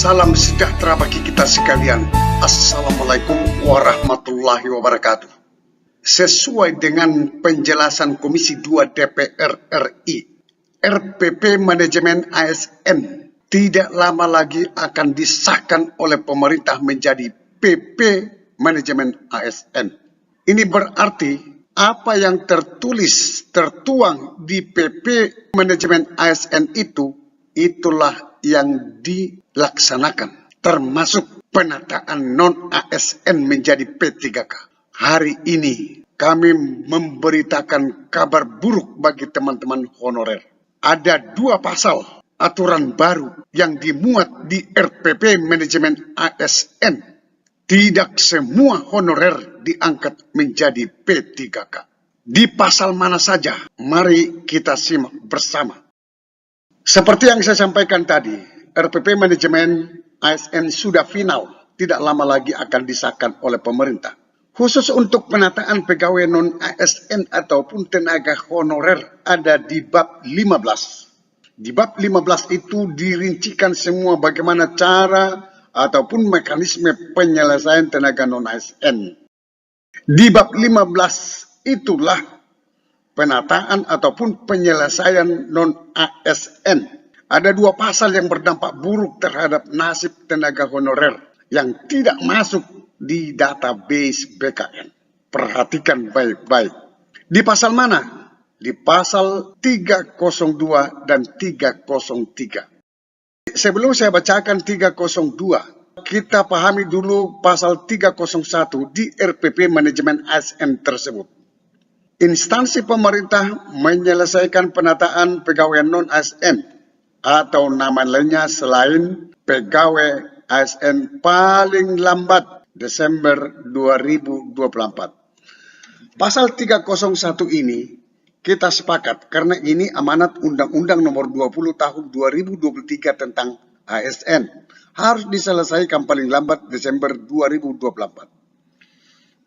Salam sejahtera bagi kita sekalian. Assalamualaikum warahmatullahi wabarakatuh. Sesuai dengan penjelasan Komisi 2 DPR RI, RPP Manajemen ASN tidak lama lagi akan disahkan oleh pemerintah menjadi PP Manajemen ASN. Ini berarti apa yang tertuang di PP Manajemen ASN itulah yang dilaksanakan, termasuk penataan non-ASN menjadi P3K. Hari ini kami memberitakan kabar buruk bagi teman-teman honorer. Ada 2 pasal aturan baru yang dimuat di RPP Manajemen ASN. Tidak semua honorer diangkat menjadi P3K. Di pasal mana saja? Mari kita simak bersama. Seperti yang saya sampaikan tadi, RPP Manajemen ASN sudah final, tidak lama lagi akan disahkan oleh pemerintah. Khusus untuk penataan pegawai non-ASN ataupun tenaga honorer ada di bab 15. Di bab 15 itu dirincikan semua bagaimana cara ataupun mekanisme penyelesaian tenaga non-ASN. Di bab 15 itulah penataan ataupun penyelesaian non-ASN. Ada 2 pasal yang berdampak buruk terhadap nasib tenaga honorer yang tidak masuk di database BKN. Perhatikan baik-baik. Di pasal mana? Di pasal 302 dan 303. Sebelum saya bacakan 302, kita pahami dulu pasal 301 di RPP Manajemen ASN tersebut. Instansi pemerintah menyelesaikan penataan pegawai non-ASN atau nama lainnya selain pegawai ASN paling lambat Desember 2024. Pasal 301 ini kita sepakat karena ini amanat Undang-Undang Nomor 20 Tahun 2023 tentang ASN harus diselesaikan paling lambat Desember 2024.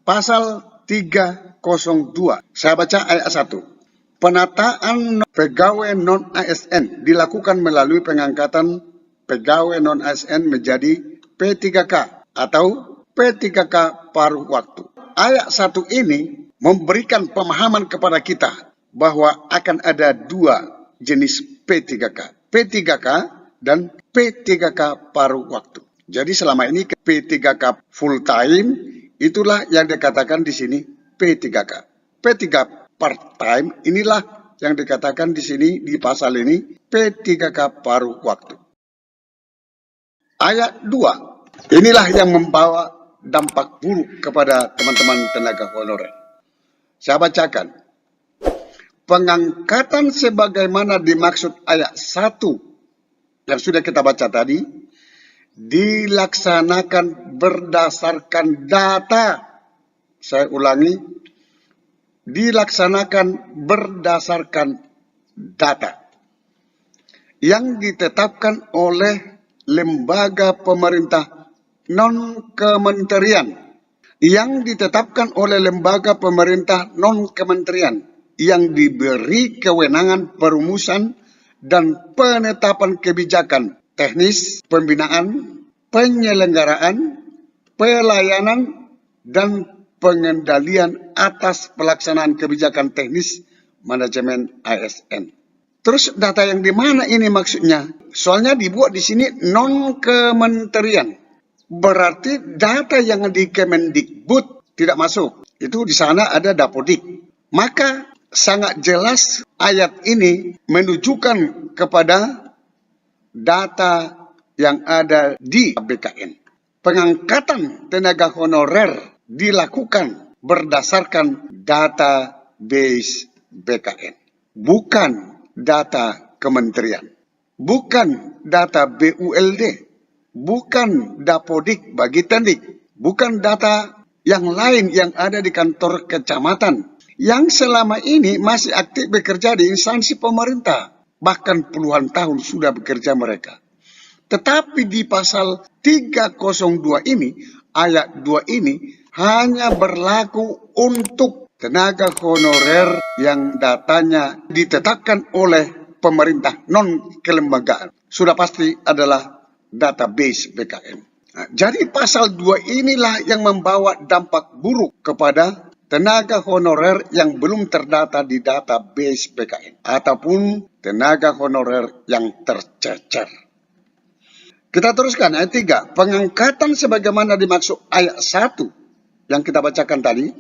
Pasal 302. Saya baca ayat 1. Penataan pegawai non-ASN dilakukan melalui pengangkatan pegawai non-ASN menjadi P3K atau P3K paruh waktu. Ayat 1 ini memberikan pemahaman kepada kita bahwa akan ada 2 jenis P3K. P3K dan P3K paruh waktu. Jadi selama ini P3K full time itulah yang dikatakan di sini P3K. P3 part-time inilah yang dikatakan di sini di pasal ini P3K paruh waktu. Ayat 2. Inilah yang membawa dampak buruk kepada teman-teman tenaga honorer. Saya bacakan. Pengangkatan sebagaimana dimaksud ayat 1 yang sudah kita baca tadi dilaksanakan berdasarkan data. Saya ulangi, dilaksanakan berdasarkan data yang ditetapkan oleh lembaga pemerintah non-kementerian. Yang ditetapkan oleh lembaga pemerintah non-kementerian yang diberi kewenangan perumusan dan penetapan kebijakan teknis, pembinaan, penyelenggaraan, pelayanan, dan pengendalian atas pelaksanaan kebijakan teknis manajemen ASN. Terus data yang di mana ini maksudnya? Soalnya dibuat di sini non-kementerian. Berarti data yang di Kemendikbud tidak masuk. Itu di sana ada Dapodik. Maka sangat jelas ayat ini menunjukkan kepada data yang ada di BKN. Pengangkatan tenaga honorer dilakukan berdasarkan database BKN. Bukan data kementerian. Bukan data BULD. Bukan Dapodik bagi Tendik. Bukan data yang lain yang ada di kantor kecamatan. Yang selama ini masih aktif bekerja di instansi pemerintah. Bahkan puluhan tahun sudah bekerja mereka. Tetapi di pasal 302 ini, ayat 2 ini, hanya berlaku untuk tenaga honorer yang datanya ditetapkan oleh pemerintah non-kelembagaan. Sudah pasti adalah database BKN. Nah, jadi pasal 2 inilah yang membawa dampak buruk kepada tenaga honorer yang belum terdata di database BKN ataupun tenaga honorer yang tercecer. Kita teruskan ayat 3. Pengangkatan sebagaimana dimaksud ayat 1 yang kita bacakan tadi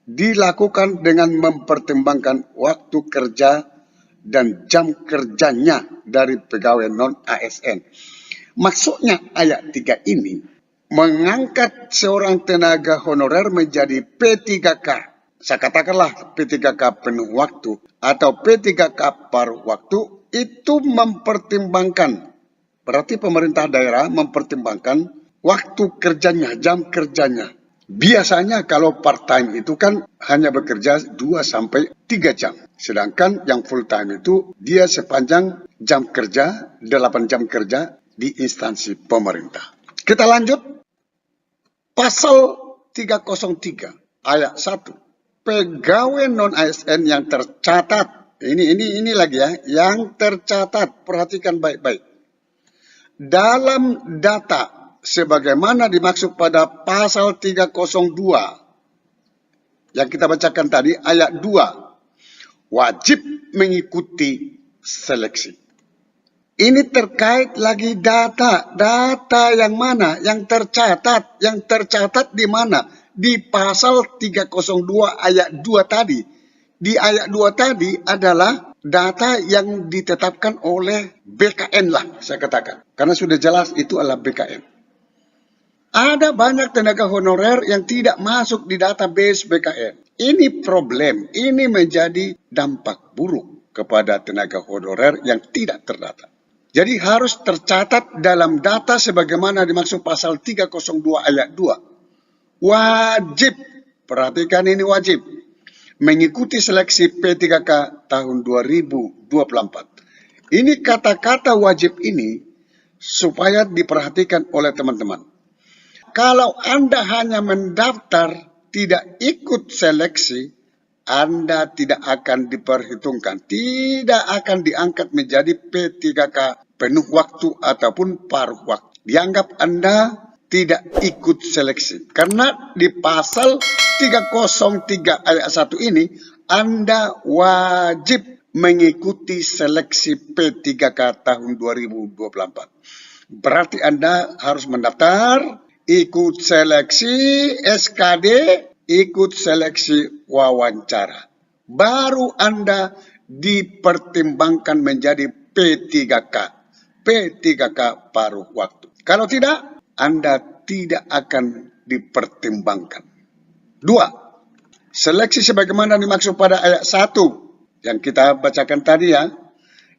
dilakukan dengan mempertimbangkan waktu kerja dan jam kerjanya dari pegawai non-ASN. Maksudnya ayat 3 ini mengangkat seorang tenaga honorer menjadi P3K. Saya katakanlah P3K penuh waktu atau P3K paruh waktu, itu mempertimbangkan. Berarti pemerintah daerah mempertimbangkan waktu kerjanya, jam kerjanya. Biasanya kalau part-time itu kan hanya bekerja 2-3 jam. Sedangkan yang full-time itu dia sepanjang jam kerja, 8 jam kerja di instansi pemerintah. Kita lanjut. Pasal 303 ayat 1. Pegawai non-ASN yang tercatat. Ini lagi ya, yang tercatat. Perhatikan baik-baik. Dalam data sebagaimana dimaksud pada pasal 302 yang kita bacakan tadi ayat 2, wajib mengikuti seleksi. Ini terkait lagi data yang mana? Yang tercatat di mana? Di pasal 302 ayat 2 tadi. Di ayat 2 tadi adalah data yang ditetapkan oleh BKN lah, saya katakan. Karena sudah jelas itu adalah BKN. Ada banyak tenaga honorer yang tidak masuk di database BKN. Ini problem, ini menjadi dampak buruk kepada tenaga honorer yang tidak terdata. Jadi harus tercatat dalam data sebagaimana dimaksud pasal 302 ayat 2. Wajib, perhatikan ini wajib, mengikuti seleksi P3K tahun 2024. Ini kata-kata wajib ini supaya diperhatikan oleh teman-teman. Kalau Anda hanya mendaftar, tidak ikut seleksi, Anda tidak akan diperhitungkan, tidak akan diangkat menjadi P3K penuh waktu ataupun paruh waktu. Dianggap Anda tidak ikut seleksi. Karena di pasal 303 ayat 1 ini, Anda wajib mengikuti seleksi P3K tahun 2024. Berarti Anda harus mendaftar, ikut seleksi SKD, ikut seleksi wawancara. Baru Anda dipertimbangkan menjadi P3K. P3K paruh waktu. Kalau tidak, Anda tidak akan dipertimbangkan. 2. Seleksi sebagaimana dimaksud pada ayat 1 yang kita bacakan tadi ya,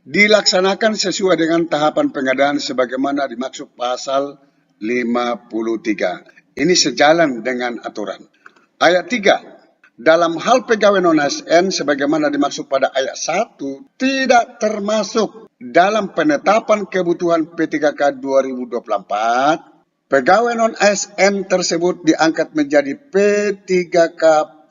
dilaksanakan sesuai dengan tahapan pengadaan sebagaimana dimaksud pasal 53. Ini sejalan dengan aturan. Ayat 3. Dalam hal pegawai non-ASN sebagaimana dimaksud pada ayat 1 tidak termasuk dalam penetapan kebutuhan P3K 2024. Pegawai non-ASN tersebut diangkat menjadi P3K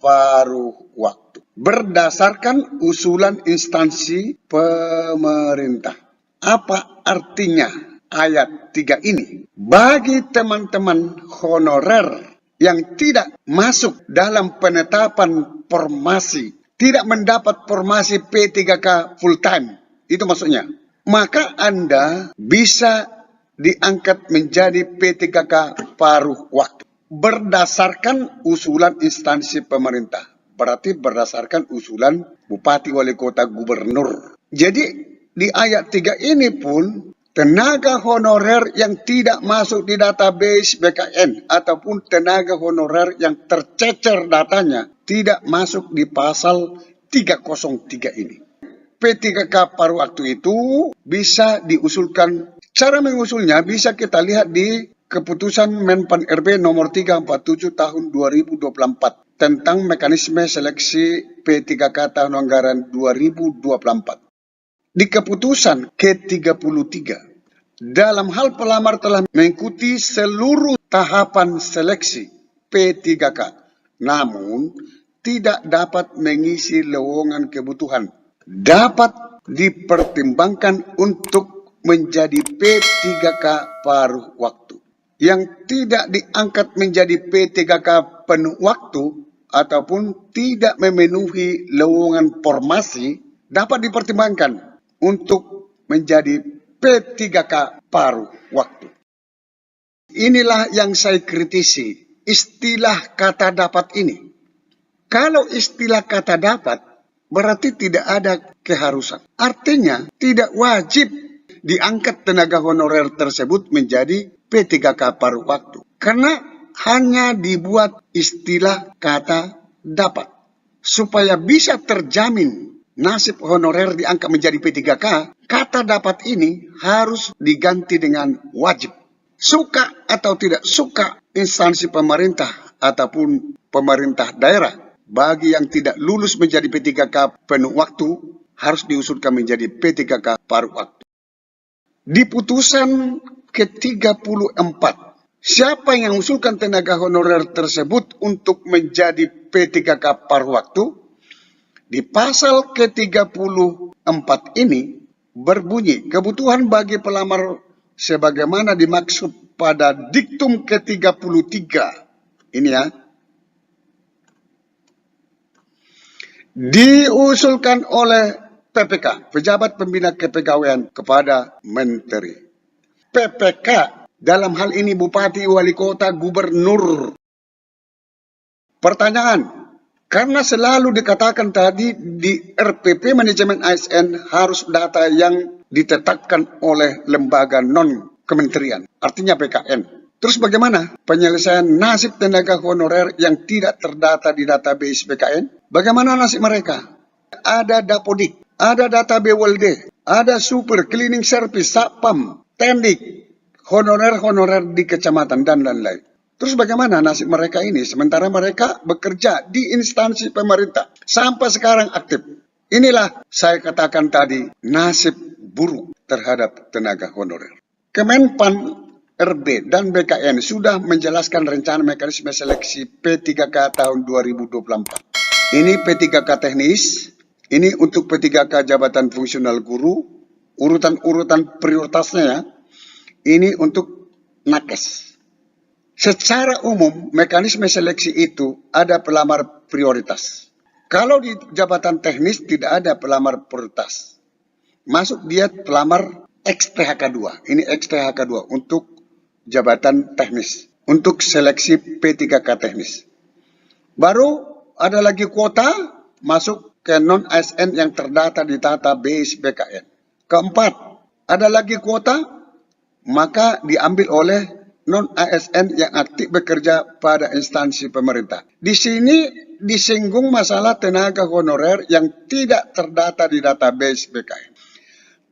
paruh waktu berdasarkan usulan instansi pemerintah. Apa artinya ayat 3 ini? Bagi teman-teman honorer yang tidak masuk dalam penetapan formasi, tidak mendapat formasi P3K full time, itu maksudnya, maka Anda bisa diangkat menjadi P3K paruh waktu berdasarkan usulan instansi pemerintah. Berarti berdasarkan usulan bupati, wali kota, gubernur. Jadi di ayat 3 ini pun tenaga honorer yang tidak masuk di database BKN ataupun tenaga honorer yang tercecer datanya tidak masuk di pasal 303 ini. P3K paruh waktu itu bisa diusulkan. Cara mengusulnya bisa kita lihat di keputusan Menpan RB nomor 347 tahun 2024 tentang mekanisme seleksi P3K tahun anggaran 2024. Di keputusan ke-33, dalam hal pelamar telah mengikuti seluruh tahapan seleksi P3K, namun tidak dapat mengisi lowongan kebutuhan, dapat dipertimbangkan untuk menjadi P3K paruh waktu. Yang tidak diangkat menjadi P3K penuh waktu ataupun tidak memenuhi lowongan formasi dapat dipertimbangkan untuk menjadi P3K paruh waktu. Inilah yang saya kritisi, istilah kata dapat ini. Kalau istilah kata dapat, berarti tidak ada keharusan. Artinya, tidak wajib diangkat tenaga honorer tersebut menjadi P3K paruh waktu. Karena hanya dibuat istilah kata dapat. Supaya bisa terjamin nasib honorer diangkat menjadi P3K, kata dapat ini harus diganti dengan wajib. Suka atau tidak suka instansi pemerintah ataupun pemerintah daerah, bagi yang tidak lulus menjadi P3K penuh waktu, harus diusulkan menjadi P3K paruh waktu. Di putusan ke-34, siapa yang usulkan tenaga honorer tersebut untuk menjadi P3K paruh waktu? Di pasal ke-34 ini berbunyi, kebutuhan bagi pelamar sebagaimana dimaksud pada diktum ke-33. Ini ya. Diusulkan oleh PPK, Pejabat Pembina Kepegawaian, kepada Menteri. PPK dalam hal ini Bupati, Wali Kota, Gubernur. Pertanyaan, karena selalu dikatakan tadi di RPP Manajemen ASN harus data yang ditetapkan oleh lembaga non-kementerian, artinya PKN. Terus bagaimana penyelesaian nasib tenaga honorer yang tidak terdata di database PKN? Bagaimana nasib mereka? Ada Dapodik, ada data BWLD, ada super cleaning service, Satpam, Tendik, honorer-honorer di kecamatan dan lain-lain. Terus bagaimana nasib mereka ini sementara mereka bekerja di instansi pemerintah sampai sekarang aktif? Inilah saya katakan tadi nasib buruk terhadap tenaga honorer. Kemenpan RB dan BKN sudah menjelaskan rencana mekanisme seleksi P3K tahun 2024. Ini P3K teknis, ini untuk P3K jabatan fungsional guru, urutan-urutan prioritasnya ya. Ini untuk nakes. Secara umum, mekanisme seleksi itu ada pelamar prioritas. Kalau di jabatan teknis tidak ada pelamar prioritas. Masuk dia pelamar XTHK 2. Ini XTHK 2 untuk jabatan teknis. Untuk seleksi P3K teknis. Baru ada lagi kuota masuk ke non-ASN yang terdata di database BKN. Keempat, ada lagi kuota, maka diambil oleh non-ASN yang aktif bekerja pada instansi pemerintah. Di sini disinggung masalah tenaga honorer yang tidak terdata di database BKN.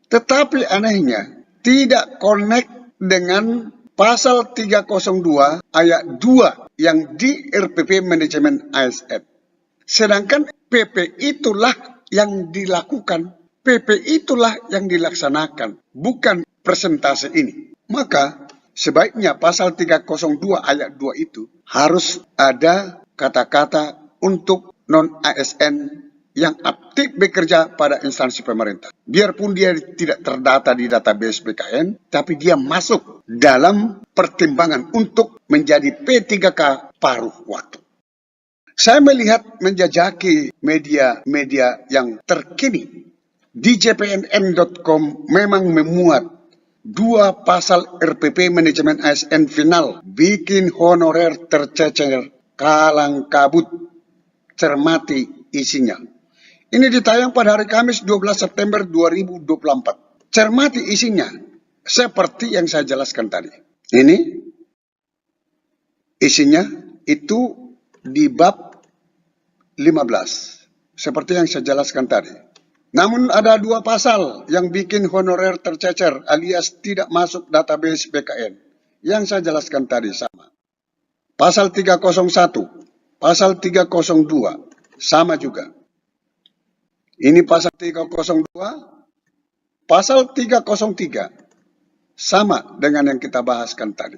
Tetapi anehnya, tidak connect dengan pasal 302 ayat 2 yang di RPP Manajemen ASN. Sedangkan PP itulah yang dilakukan, PP itulah yang dilaksanakan, bukan persentase ini. Maka sebaiknya pasal 302 ayat 2 itu harus ada kata-kata untuk non-ASN yang aktif bekerja pada instansi pemerintah. Biarpun dia tidak terdata di database BKN, tapi dia masuk dalam pertimbangan untuk menjadi P3K paruh waktu. Saya melihat menjajaki media-media yang terkini. Di jpnn.com memang memuat 2 pasal RPP Manajemen ASN final, bikin honorer tercecer, kalang kabut, cermati isinya. Ini ditayang pada hari Kamis 12 September 2024. Cermati isinya, seperti yang saya jelaskan tadi. Ini isinya itu di bab 15, seperti yang saya jelaskan tadi. Namun ada 2 pasal yang bikin honorer tercecer alias tidak masuk database BKN. Yang saya jelaskan tadi sama. Pasal 301, pasal 302, sama juga. Ini pasal 302, pasal 303, sama dengan yang kita bahaskan tadi.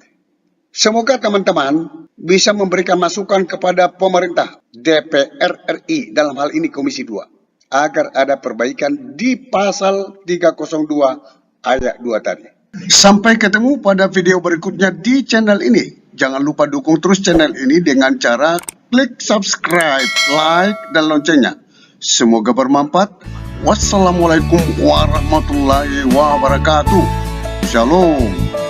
Semoga teman-teman bisa memberikan masukan kepada pemerintah, DPR RI, dalam hal ini Komisi 2, agar ada perbaikan di pasal 302 ayat 2 tadi. Sampai ketemu pada video berikutnya di channel ini. Jangan lupa dukung terus channel ini dengan cara klik subscribe, like, dan loncengnya. Semoga bermanfaat. Wassalamualaikum warahmatullahi wabarakatuh. Shalom.